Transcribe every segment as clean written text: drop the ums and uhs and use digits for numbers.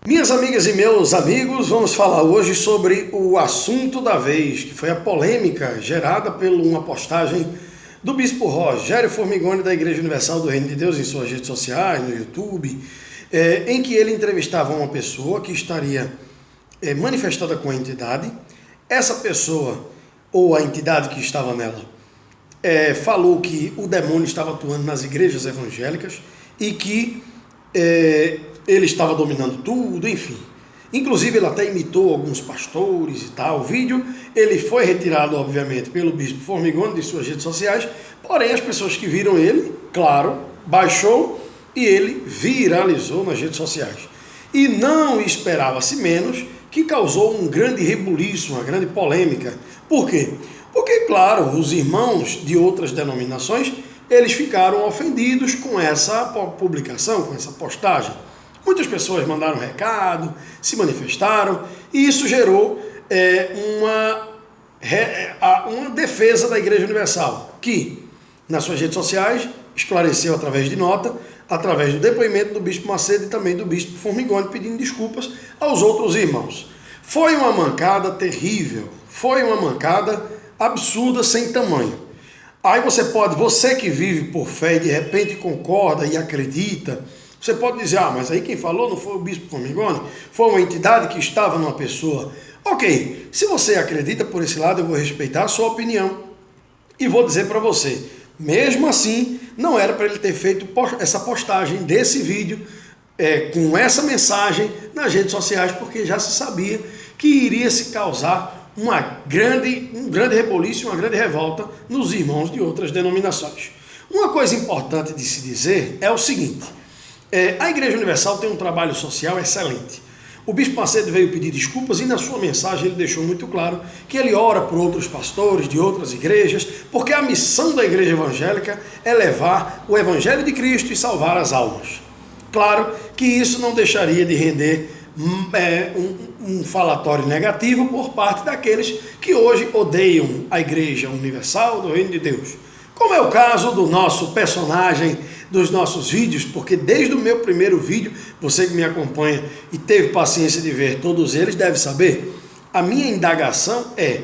Minhas amigas e meus amigos, vamos falar hoje sobre o assunto da vez, que foi a polêmica gerada por uma postagem do Bispo Rogério Formigoni da Igreja Universal do Reino de Deus em suas redes sociais, no YouTube, em que ele entrevistava uma pessoa que estaria manifestada com a entidade. Essa pessoa, ou a entidade que estava nela, falou que o demônio estava atuando nas igrejas evangélicas e que ele estava dominando tudo, enfim. Inclusive ele até imitou alguns pastores e tal. O vídeo ele foi retirado, obviamente, pelo Bispo Formigoni de suas redes sociais, porém as pessoas que viram ele, claro, baixou e ele viralizou nas redes sociais. E não esperava-se menos que causou um grande rebuliço, uma grande polêmica. Por quê? Porque, claro, os irmãos de outras denominações, eles ficaram ofendidos com essa publicação, com essa postagem. Muitas pessoas mandaram recado, se manifestaram, e isso gerou uma defesa da Igreja Universal, que, nas suas redes sociais, esclareceu através de nota, através do depoimento do Bispo Macedo e também do Bispo Formigoni, pedindo desculpas aos outros irmãos. Foi uma mancada terrível, foi uma mancada absurda, sem tamanho. Aí você que vive por fé e de repente concorda e acredita, você pode dizer, mas aí quem falou não foi o Bispo Formigoni, foi uma entidade que estava numa pessoa. Ok, se você acredita por esse lado, eu vou respeitar a sua opinião e vou dizer para você, mesmo assim, não era para ele ter feito essa postagem desse vídeo com essa mensagem nas redes sociais, porque já se sabia que iria se causar um grande reboliço, uma grande revolta nos irmãos de outras denominações. Uma coisa importante de se dizer é o seguinte, a Igreja Universal tem um trabalho social excelente. O Bispo Macedo veio pedir desculpas e na sua mensagem ele deixou muito claro que ele ora por outros pastores de outras igrejas, porque a missão da igreja evangélica é levar o Evangelho de Cristo e salvar as almas. Claro que isso não deixaria de render um falatório negativo por parte daqueles que hoje odeiam a Igreja Universal do Reino de Deus. Como é o caso do nosso personagem dos nossos vídeos, porque desde o meu primeiro vídeo, você que me acompanha e teve paciência de ver todos eles, deve saber, a minha indagação é,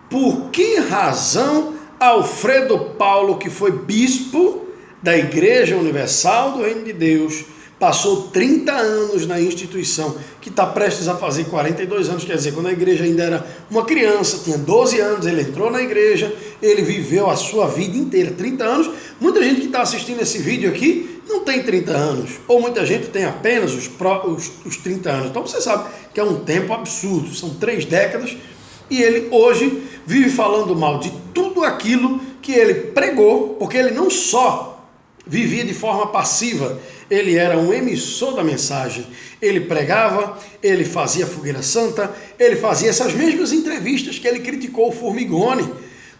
por que razão Alfredo Paulo, que foi bispo da Igreja Universal do Reino de Deus, passou 30 anos na instituição, que está prestes a fazer 42 anos, quer dizer, quando a igreja ainda era uma criança, tinha 12 anos, ele entrou na igreja, ele viveu a sua vida inteira, 30 anos. Muita gente que está assistindo esse vídeo aqui não tem 30 anos, ou muita gente tem apenas os 30 anos. Então você sabe que é um tempo absurdo, são 3 décadas, e ele hoje vive falando mal de tudo aquilo que ele pregou, porque ele não só vivia de forma passiva, ele era um emissor da mensagem, ele pregava, ele fazia fogueira santa, ele fazia essas mesmas entrevistas que ele criticou o Formigoni.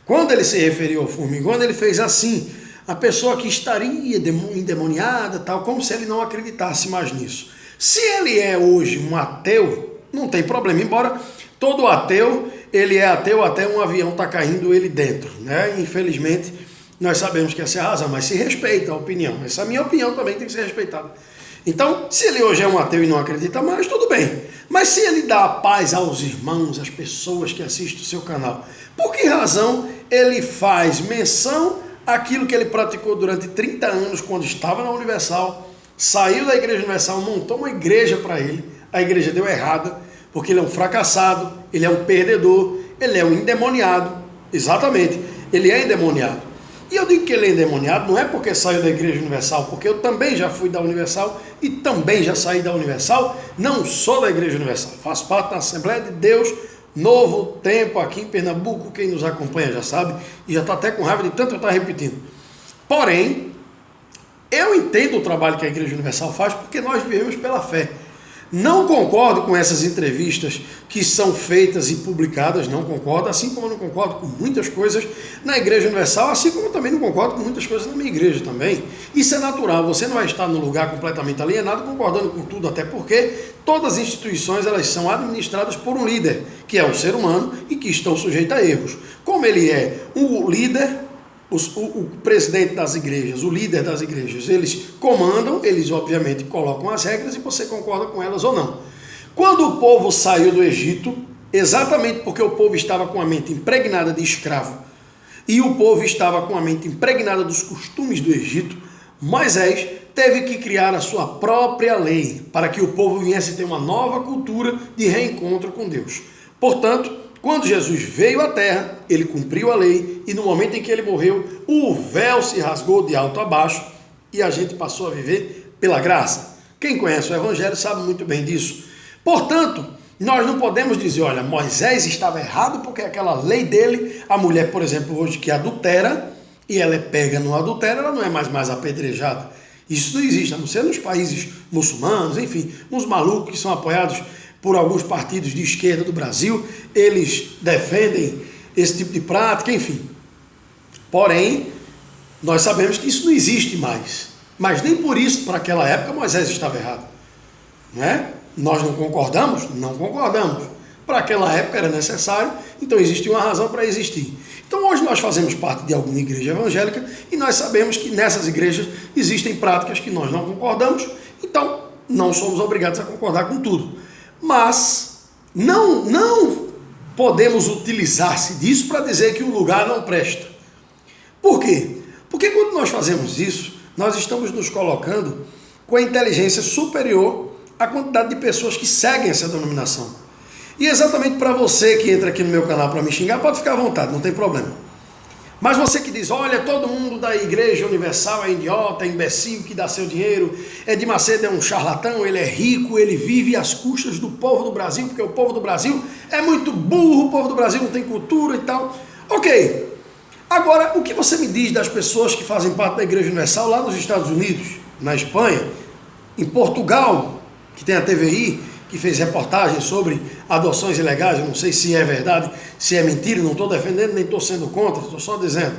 Quando ele se referiu ao Formigoni, ele fez assim, a pessoa que estaria endemoniada, tal, como se ele não acreditasse mais nisso. Se ele é hoje um ateu, não tem problema, embora todo ateu, ele é ateu até um avião está caindo ele dentro, né? Infelizmente, nós sabemos que essa é a razão, mas se respeita a opinião. Essa minha opinião também tem que ser respeitada. Então, se ele hoje é um ateu e não acredita mais, tudo bem. Mas se ele dá a paz aos irmãos, às pessoas que assistem o seu canal, por que razão ele faz menção àquilo que ele praticou durante 30 anos quando estava na Universal, saiu da Igreja Universal, montou uma igreja para ele, a igreja deu errada, porque ele é um fracassado, ele é um perdedor, ele é um endemoniado. Exatamente, ele é endemoniado. E eu digo que ele é endemoniado não é porque saiu da Igreja Universal, porque eu também já fui da Universal e também já saí da Universal, não sou da Igreja Universal, faço parte da Assembleia de Deus, Novo Tempo aqui em Pernambuco, quem nos acompanha já sabe, e já está até com raiva de tanto eu estar repetindo. Porém, eu entendo o trabalho que a Igreja Universal faz porque nós vivemos pela fé. Não concordo com essas entrevistas que são feitas e publicadas, não concordo, assim como eu não concordo com muitas coisas na Igreja Universal, assim como eu também não concordo com muitas coisas na minha igreja também. Isso é natural, você não vai estar num lugar completamente alienado, concordando com tudo, até porque todas as instituições elas são administradas por um líder, que é um ser humano e que estão sujeitos a erros. Como ele é o líder, o presidente das igrejas, o líder das igrejas, eles comandam, eles obviamente colocam as regras e você concorda com elas ou não. Quando o povo saiu do Egito, exatamente porque o povo estava com a mente impregnada de escravo e o povo estava com a mente impregnada dos costumes do Egito, Moisés teve que criar a sua própria lei para que o povo viesse ter uma nova cultura de reencontro com Deus. Portanto, quando Jesus veio à terra, ele cumpriu a lei e no momento em que ele morreu, o véu se rasgou de alto a baixo e a gente passou a viver pela graça. Quem conhece o Evangelho sabe muito bem disso. Portanto, nós não podemos dizer, olha, Moisés estava errado porque aquela lei dele, a mulher, por exemplo, hoje que adultera, e ela é pega no adultério, ela não é mais apedrejada. Isso não existe, a não ser nos países muçulmanos, enfim, uns malucos que são apoiados por alguns partidos de esquerda do Brasil, eles defendem esse tipo de prática, enfim. Porém, nós sabemos que isso não existe mais. Mas nem por isso, para aquela época, Moisés estava errado. Não é? Nós não concordamos? Não concordamos. Para aquela época era necessário, então existe uma razão para existir. Então hoje nós fazemos parte de alguma igreja evangélica e nós sabemos que nessas igrejas existem práticas que nós não concordamos, então não somos obrigados a concordar com tudo. Mas não podemos utilizar-se disso para dizer que o lugar não presta. Por quê? Porque quando nós fazemos isso, nós estamos nos colocando com a inteligência superior à quantidade de pessoas que seguem essa denominação. E exatamente para você que entra aqui no meu canal para me xingar, pode ficar à vontade, não tem problema. Mas você que diz, olha, todo mundo da Igreja Universal é idiota, é imbecil, que dá seu dinheiro, Edir Macedo é um charlatão, ele é rico, ele vive às custas do povo do Brasil, porque o povo do Brasil é muito burro, o povo do Brasil não tem cultura e tal. Ok. Agora, o que você me diz das pessoas que fazem parte da Igreja Universal lá nos Estados Unidos, na Espanha, em Portugal, que tem a TVI, que fez reportagem sobre adoções ilegais, eu não sei se é verdade, se é mentira, não estou defendendo, nem estou sendo contra, estou só dizendo.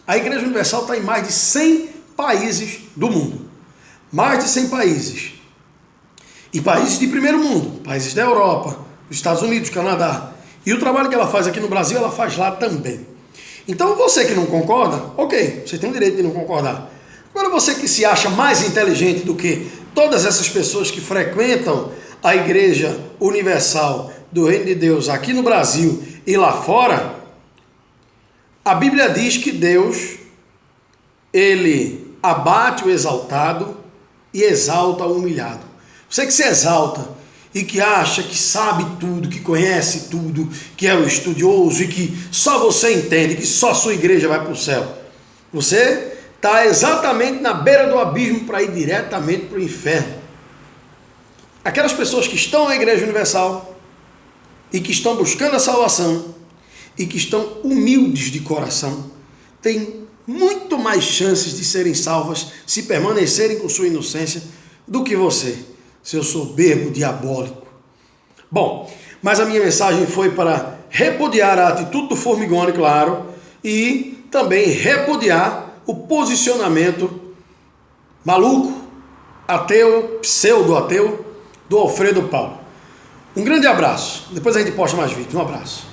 A Igreja Universal está em mais de 100 países do mundo. Mais de 100 países. E países de primeiro mundo, países da Europa, os Estados Unidos, Canadá. E o trabalho que ela faz aqui no Brasil, ela faz lá também. Então você que não concorda, ok, você tem o direito de não concordar. Agora você que se acha mais inteligente do que todas essas pessoas que frequentam a Igreja Universal do Reino de Deus aqui no Brasil e lá fora, a Bíblia diz que Deus, ele abate o exaltado e exalta o humilhado. Você que se exalta e que acha que sabe tudo, que conhece tudo, que é o estudioso e que só você entende, que só a sua igreja vai para o céu. Você está exatamente na beira do abismo para ir diretamente para o inferno. Aquelas pessoas que estão na Igreja Universal e que estão buscando a salvação e que estão humildes de coração, têm muito mais chances de serem salvas se permanecerem com sua inocência do que você, seu soberbo diabólico. Bom, mas a minha mensagem foi para repudiar a atitude do Formigoni, claro, e também repudiar o posicionamento maluco, ateu, pseudo-ateu, do Alfredo Paulo. Um grande abraço. Depois a gente posta mais vídeos. Um abraço.